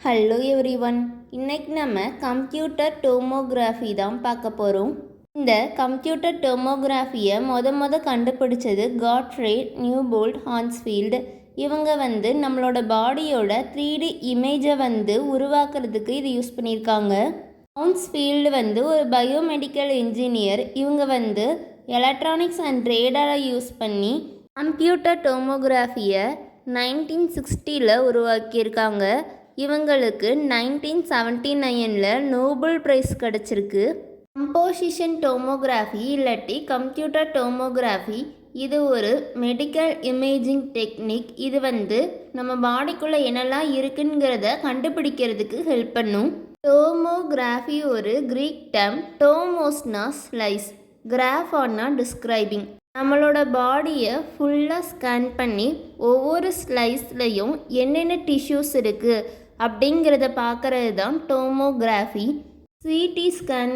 Hello everyone. இன்னைக்கு நம்ம computer tomography தான் பார்க்க போகிறோம். இந்த கம்ப்யூட்டர் டோமோகிராஃபியை முத கண்டுபிடிச்சது காட்ஃப்ரே நியூபோல்ட் ஹான்ஸ்ஃபீல்டு. இவங்க நம்மளோட பாடியோட 3D இமேஜை உருவாக்குறதுக்கு இது யூஸ் பண்ணியிருக்காங்க. ஹான்ஸ்ஃபீல்டு ஒரு பயோமெடிக்கல் இன்ஜினியர். இவங்க எலக்ட்ரானிக்ஸ் அண்ட் ரேடாரை யூஸ் பண்ணி கம்ப்யூட்டர் டோமோகிராஃபியை 1960 உருவாக்கியிருக்காங்க. இவங்களுக்கு 1979 நோபல் ப்ரைஸ் கிடச்சிருக்கு. கம்போசிஷன் டோமோகிராஃபி இல்லாட்டி கம்ப்யூட்டர் டோமோகிராஃபி இது ஒரு மெடிக்கல் இமேஜிங் டெக்னிக். இது நம்ம பாடிக்குள்ளே என்னெல்லாம் இருக்குங்கிறத கண்டுபிடிக்கிறதுக்கு ஹெல்ப் பண்ணும். டோமோகிராஃபி ஒரு கிரீக் டேர்ம். டோமோஸ்னா ஸ்லைஸ், கிராஃபானா டிஸ்கிரைபிங். நம்மளோட பாடியை ஃபுல்லாக ஸ்கேன் பண்ணி ஒவ்வொரு ஸ்லைஸ்லையும் என்னென்ன டிஷ்யூஸ் இருக்குது அப்படிங்கிறத பார்க்குறது தான் டோமோகிராஃபி. சிடி ஸ்கேன்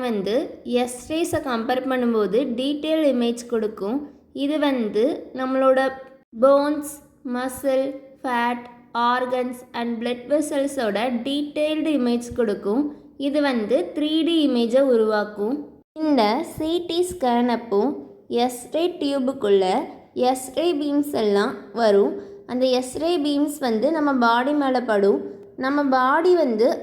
எஸ்ரேஸை கம்பேர் பண்ணும்போது டீட்டெயில் இமேஜ் கொடுக்கும். இது நம்மளோட bones, muscle, fat, organs and blood வெசல்ஸோட டீட்டெயில்டு இமேஜ் கொடுக்கும். இது 3D இமேஜை உருவாக்கும். இந்த சிடி ஸ்கேன் அப்போ எஸ்ரே டியூபுக்குள்ளே எஸ்ரே பீம்ஸ் எல்லாம் வரும். அந்த எஸ்ரே பீம்ஸ் நம்ம பாடி மேலே படும். நம்ம பாடி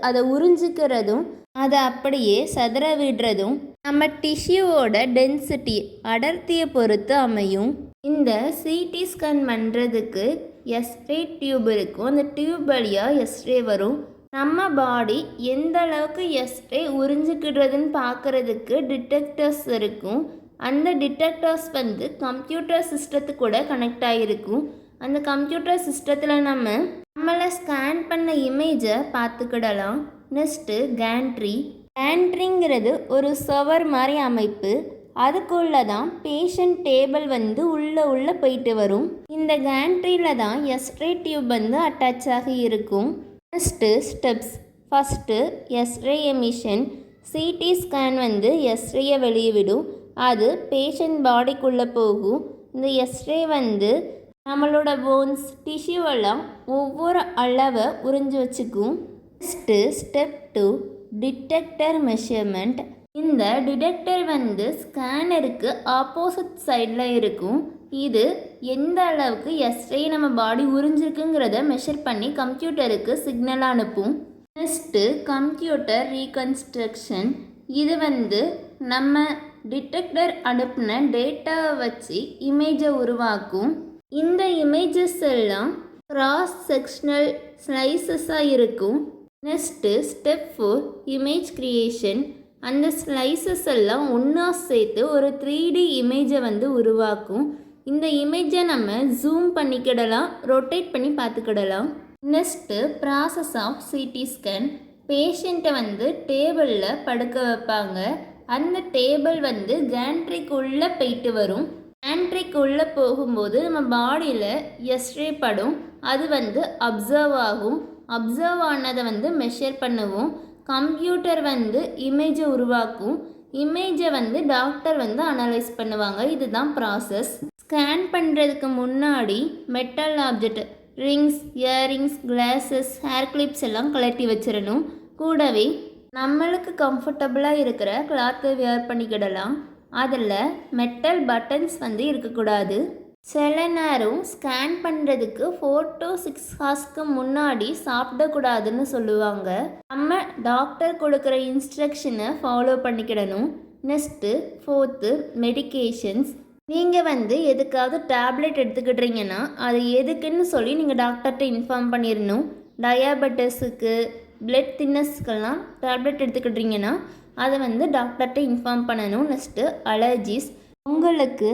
அதை உறிஞ்சிக்கிறதும் அதை அப்படியே சதுர விடுறதும் நம்ம டிஷ்யூவோட டென்சிட்டி அடர்த்தியை பொறுத்து அமையும். இந்த சிடி ஸ்கேன் பண்ணுறதுக்கு எஸ்ரே டியூப் இருக்கும். அந்த டியூப் வழியாக எஸ்ரே வரும். நம்ம பாடி எந்த அளவுக்கு எஸ்ரே உறிஞ்சிக்கிடுறதுன்னு பார்க்குறதுக்கு டிடெக்டர்ஸ் இருக்கும். அந்த டிடெக்டர்ஸ் கம்ப்யூட்டர் சிஸ்டத்துக்கு கூட கனெக்ட் ஆகிருக்கும். அந்த கம்ப்யூட்டர் சிஸ்டத்தில் நம்மளை ஸ்கேன் பண்ண இமேஜை பார்த்துக்கிடலாம். Next gantry. கேண்ட்ரிங்கிறது ஒரு சவர் மாதிரி அமைப்பு. அதுக்குள்ளே தான் பேஷண்ட் டேபிள் உள்ளே போயிட்டு வரும். இந்த கேண்ட்ரியில் தான் எஸ்ரே டியூப் அட்டாச் ஆகி இருக்கும். Next steps. First X-ray emission. CT scan எஸ்ரேயை வெளியே விடும். அது பேஷண்ட் பாடிக்குள்ளே போகும். இந்த எஸ்ரே நம்மளோட போன்ஸ், டிஷ்யூவெல்லாம் ஒவ்வொரு அளவை உறிஞ்சி வச்சுக்கும். Next step 2 detector measurement. இந்த டிடெக்டர் ஸ்கேனருக்கு ஆப்போசிட் சைடில் இருக்கும். இது எந்த அளவுக்கு எஸ்ரே நம்ம பாடி உறிஞ்சிருக்குங்கிறத மெஷர் பண்ணி கம்ப்யூட்டருக்கு சிக்னல் அனுப்பும். Next computer reconstruction. இது நம்ம டிடெக்டர் அனுப்பின டேட்டாவை வச்சு இமேஜை உருவாக்கும். இந்த இமேஜஸ் எல்லாம் கிராஸ் செக்ஷனல் ஸ்லைசஸாக இருக்கும். Next step 4 image creation. அந்த ஸ்லைசஸ் எல்லாம் ஒன்றா சேர்த்து ஒரு 3D இமேஜை உருவாக்கும். இந்த இமேஜை நம்ம ஜூம் பண்ணிக்கிடலாம், ரொட்டேட் பண்ணி பார்த்துக்கிடலாம். Next process of CT scan. பேஷண்ட்டை டேபிளில் படுக்க வைப்பாங்க. அந்த டேபிள் கேண்ட்ரிக்குள்ளே போயிட்டு வரும். கேண்ட்ரிக்குள்ளே போகும்போது நம்ம பாடியில் எஸ்ரே படும். அது அப்சர்வ் ஆகும். அப்சர்வ் ஆனதை மெஷர் பண்ணுவோம். கம்ப்யூட்டர் இமேஜை உருவாக்கும். இமேஜை டாக்டர் அனலைஸ் பண்ணுவாங்க. இதுதான் ப்ராசஸ். ஸ்கேன் பண்ணுறதுக்கு முன்னாடி metal object, rings, earrings, classes, hair clips எல்லாம் கலட்டி வச்சிடணும். கூடவே நம்மளுக்கு கம்ஃபர்டபுளாக இருக்கிற கிளாத்தை வியர் பண்ணிக்கிடலாம். அதில் மெட்டல் பட்டன்ஸ் இருக்கக்கூடாது. சில நேரம் ஸ்கேன் பண்ணுறதுக்கு 4 to 6 ஹார்ஸ்க்கு முன்னாடி சாப்பிடக்கூடாதுன்னு சொல்லுவாங்க. நம்ம டாக்டர் கொடுக்குற இன்ஸ்ட்ரக்ஷனை ஃபாலோ பண்ணிக்கிடணும். Next 4th medications. நீங்கள் எதுக்காவது டேப்லெட் எடுத்துக்கிட்றீங்கன்னா அது எதுக்குன்னு சொல்லி நீங்கள் டாக்டர்கிட்ட இன்ஃபார்ம் பண்ணிடணும். டயாபெட்டிஸுக்கு, பிளட் தின்னஸ்க்கெல்லாம் டேப்லெட் எடுத்துக்கிட்றீங்கன்னா அதை டாக்டர்கிட்ட இன்ஃபார்ம் பண்ணணும். Next allergies. உங்களுக்கு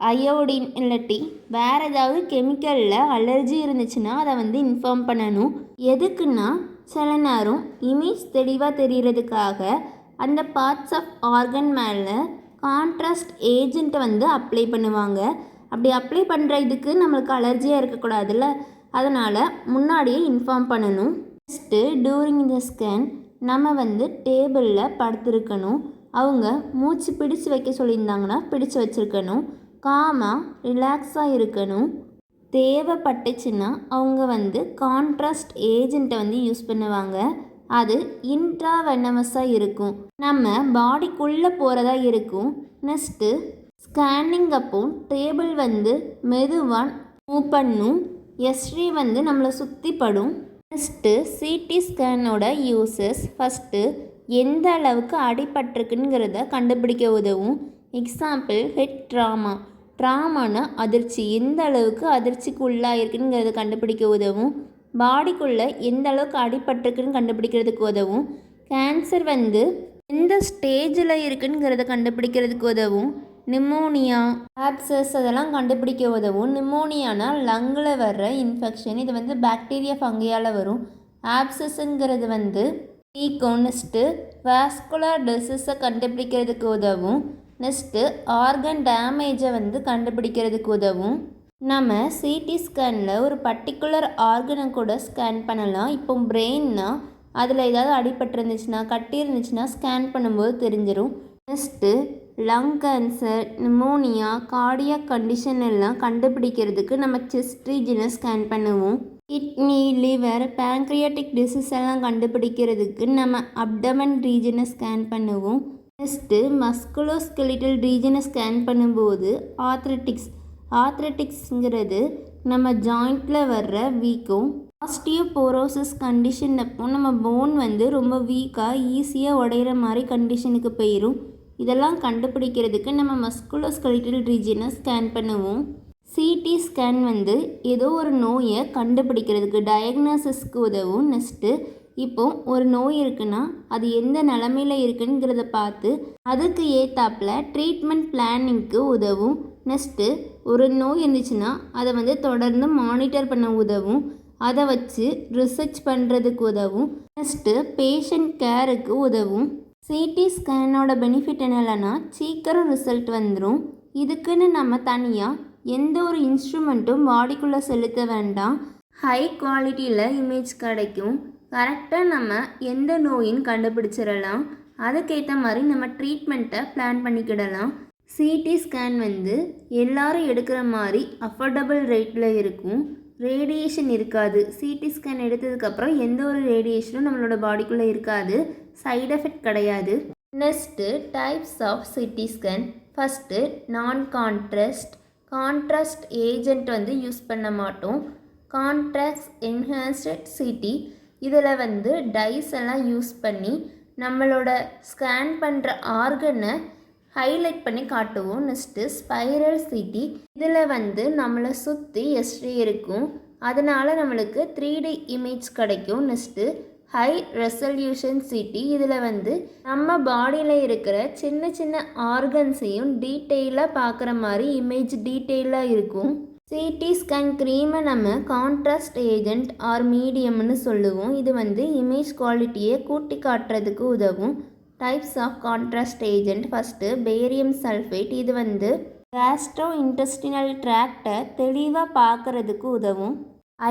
அயோடின் இல்லாட்டி வேறு ஏதாவது கெமிக்கலில் அலர்ஜி இருந்துச்சுன்னா அதை இன்ஃபார்ம் பண்ணணும். எதுக்குன்னா சில நேரம் இமேஜ் தெளிவாக தெரிகிறதுக்காக அந்த பார்ட்ஸ் ஆஃப் ஆர்கன் மேலே கான்ட்ராஸ்ட் ஏஜென்ட்டை அப்ளை பண்ணுவாங்க. அப்படி அப்ளை பண்ணுற இதுக்கு நம்மளுக்கு அலர்ஜியாக இருக்கக்கூடாதுல்ல, அதனால் முன்னாடியே இன்ஃபார்ம் பண்ணணும். நெக்ஸ்ட்டு டூரிங் த ஸ்கேன் நம்ம டேபிளில் படுத்துருக்கணும். அவங்க மூச்சு பிடிச்சு வைக்க சொல்லியிருந்தாங்கன்னா பிடிச்சு வச்சுருக்கணும். காமாக ரிலாக்ஸாக இருக்கணும். தேவைப்பட்டுச்சுன்னா அவங்க வந்து கான்ட்ராஸ்ட் ஏஜெண்ட்டை வந்து யூஸ் பண்ணுவாங்க. அது இன்ட்ராவெனமஸாக இருக்கும், நம்ம பாடிக்குள்ளே போகிறதா இருக்கும். நெக்ஸ்ட்டு ஸ்கேனிங் அப்போ டேபிள் வந்து மெதுவாக மூவ் பண்ணும், எஸ்ரே வந்து நம்மளை சுற்றி படும். நெக்ஸ்ட்டு சிடி ஸ்கேனோட யூசஸ் ஃபஸ்ட்டு எந்த அளவுக்கு அடிபட்டிருக்குங்கிறத கண்டுபிடிக்க உதவும். எக்ஸாம்பிள் ஹெட் ட்ராமானா அதிர்ச்சி, எந்த அளவுக்கு அதிர்ச்சிக்கு உள்ளாயிருக்குங்கிறத கண்டுபிடிக்க உதவும். பாடிக்குள்ளே எந்த அளவுக்கு அடிபட்டிருக்குன்னு கண்டுபிடிக்கிறதுக்கு உதவும். கேன்சர் வந்து எந்த ஸ்டேஜில் இருக்குங்கிறத கண்டுபிடிக்கிறதுக்கு உதவும். நிமோனியா, ஆப்சஸ் அதெல்லாம் கண்டுபிடிக்க உதவும். நிமோனியானா லங்கில் வர்ற இன்ஃபெக்ஷன், இது வந்து பாக்டீரியா ஃபங்கையால் வரும். ஆப்சஸ்ங்கிறது வந்து வீக்கம். நெக்ஸ்ட்டு வாஸ்குலர் டிசீஸை கண்டுபிடிக்கிறதுக்கு உதவும். நெக்ஸ்ட்டு ஆர்கன் டேமேஜை வந்து கண்டுபிடிக்கிறதுக்கு உதவும். நம்ம சிடி ஸ்கேனில் ஒரு பர்டிகுலர் ஆர்கனை கூட ஸ்கேன் பண்ணலாம். இப்போ பிரெயின்னா அதில் ஏதாவது அடிபட்டிருந்துச்சுன்னா, கட்டி இருந்துச்சுன்னா ஸ்கேன் பண்ணும்போது தெரிஞ்சிடும். Next lung cancer, pneumonia, cardiac condition எல்லாம் கண்டுபிடிக்கிறதுக்கு நம்ம செஸ்ட் ரீஜனை ஸ்கேன் பண்ணுவோம். கிட்னி, லிவர், பேங்க்ரியாட்டிக் டிசீஸ் எல்லாம் கண்டுபிடிக்கிறதுக்கு நம்ம அப்டமன் ரீஜனை ஸ்கேன் பண்ணுவோம். நெக்ஸ்ட்டு மஸ்குலோஸ்கெலிட்டல் ரீஜனை ஸ்கேன் பண்ணும்போது ஆத்ரெட்டிக்ஸ்ங்கிறது நம்ம ஜாயிண்டில் வர்ற வீக்கம். ஆஸ்டியோபோரோசிஸ் கண்டிஷன் அப்போ நம்ம போன் வந்து ரொம்ப வீக்காக ஈஸியாக உடையிற மாதிரி கண்டிஷனுக்கு போயிடும். இதெல்லாம் கண்டுபிடிக்கிறதுக்கு நம்ம மஸ்குலோஸ்கெலிட்டல் ரீஜனை ஸ்கேன் பண்ணுவோம். சிடி ஸ்கேன் வந்து ஏதோ ஒரு நோயை கண்டுபிடிக்கிறதுக்கு டயக்னோசிஸ்க்கு உதவும். நெக்ஸ்ட்டு இப்போது ஒரு நோய் இருக்குன்னா அது எந்த நிலமையில் இருக்குங்கிறத பார்த்து அதுக்கு ஏற்றாப்புல ட்ரீட்மெண்ட் பிளானிங்க்கு உதவும். நெக்ஸ்ட்டு ஒரு நோய் இருந்துச்சுன்னா அதை வந்து தொடர்ந்து மானிட்டர் பண்ண உதவும். அதை வச்சு ரிசர்ச் பண்ணுறதுக்கு உதவும். நெக்ஸ்ட்டு பேஷண்ட் கேருக்கு உதவும். சிடி ஸ்கேனோட பெனிஃபிட் என்னென்னா சீக்கிரம் ரிசல்ட் வந்துடும். இதுக்குன்னு நம்ம தனியாக எந்த ஒரு இன்ஸ்ட்ருமெண்ட்டும் பாடிக்குள்ளே செலுத்த வேண்டாம். ஹை குவாலிட்டியில் இமேஜ் கிடைக்கும். கரெக்டாக நம்ம எந்த நோயின்னு கண்டுபிடிச்சிடலாம். அதுக்கேற்ற மாதிரி நம்ம ட்ரீட்மெண்ட்டை பிளான் பண்ணிக்கிடலாம். சிடி ஸ்கேன் வந்து எல்லாரும் எடுக்கிற மாதிரி அஃபோர்டபுள் ரேட்டில் இருக்கும். ரேடியேஷன் இருக்காது. சிடி ஸ்கேன் எடுத்ததுக்கப்புறம் எந்த ஒரு ரேடியேஷனும் நம்மளோட பாடிக்குள்ளே இருக்காது. சைடு எஃபெக்ட் கிடையாது. Next types of CT scan. First contrast agent வந்து யூஸ் பண்ண மாட்டோம். கான்ட்ராஸ்ட் என்ஹான்ஸ்டு சிடி, இதில் வந்து டைஸ் எல்லாம் யூஸ் பண்ணி நம்மளோட ஸ்கேன் பண்ணுற ஆர்கனை ஹைலைட் பண்ணி காட்டுவோம். நெக்ஸ்ட்டு ஸ்பைரல் சிடி, இதில் வந்து நம்மளை சுற்றி எஸ்ரே இருக்கும், அதனால் நம்மளுக்கு 3D இமேஜ் கிடைக்கும். நெக்ஸ்ட்டு ஹை ரெசல்யூஷன் சிடி, இதில் வந்து நம்ம பாடியில் இருக்கிற சின்ன சின்ன ஆர்கன்ஸையும் டீட்டெயிலாக பார்க்குற மாதிரி இமேஜ் டீட்டெயிலாக இருக்கும். சிடி ஸ்கேன் க்ரீமை நம்ம கான்ட்ராஸ்ட் ஏஜெண்ட் ஆர் மீடியம்னு சொல்லுவோம். இது வந்து இமேஜ் குவாலிட்டியை கூட்டி காட்டுறதுக்கு உதவும். Types of contrast agent. First barium sulphate, இது வந்து கேஸ்ட்ரோ இன்டெஸ்டினல் ட்ராக்டை தெளிவாக பார்க்குறதுக்கு உதவும்.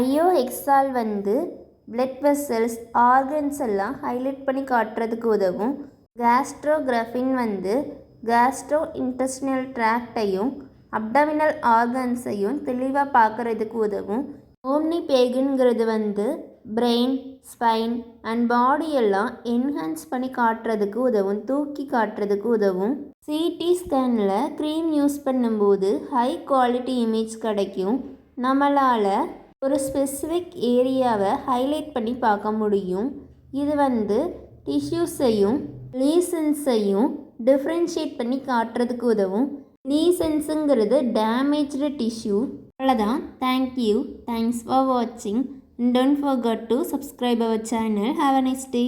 ஐஓஎக்ஸால் வந்து பிளட் வெசல்ஸ், ஆர்கன்ஸ் எல்லாம் ஹைலைட் பண்ணி காட்டுறதுக்கு உதவும். கேஸ்ட்ரோகிராஃபின் வந்து கேஸ்ட்ரோ இன்டெஸ்டினல் ட்ராக்டையும் அப்டமினல் ஆர்கன்ஸையும் தெளிவாக பார்க்குறதுக்கு உதவும். ஓம்னிபேகுங்கிறது வந்து பிரெயின், ஸ்பைன் அண்ட் பாடியெல்லாம் என்ஹான்ஸ் பண்ணி காட்டுறதுக்கு உதவும், தூக்கி காட்டுறதுக்கு உதவும். சிடி ஸ்கேனில் க்ரீம் யூஸ் பண்ணும்போது ஹை குவாலிட்டி இமேஜ் கிடைக்கும். நம்மளால் ஒரு ஸ்பெசிஃபிக் ஏரியாவை ஹைலைட் பண்ணி பார்க்க முடியும். இது வந்து டிஷ்யூஸையும் லீசன்ஸையும் டிஃப்ரென்ஷியேட் பண்ணி காட்டுறதுக்கு உதவும். லீசன்ஸுங்கிறது டேமேஜ்டு டிஷ்யூ. அவ்வளோதான். தேங்க்ஸ் ஃபார் வாட்சிங். Don't forget to subscribe our channel. Have a nice day.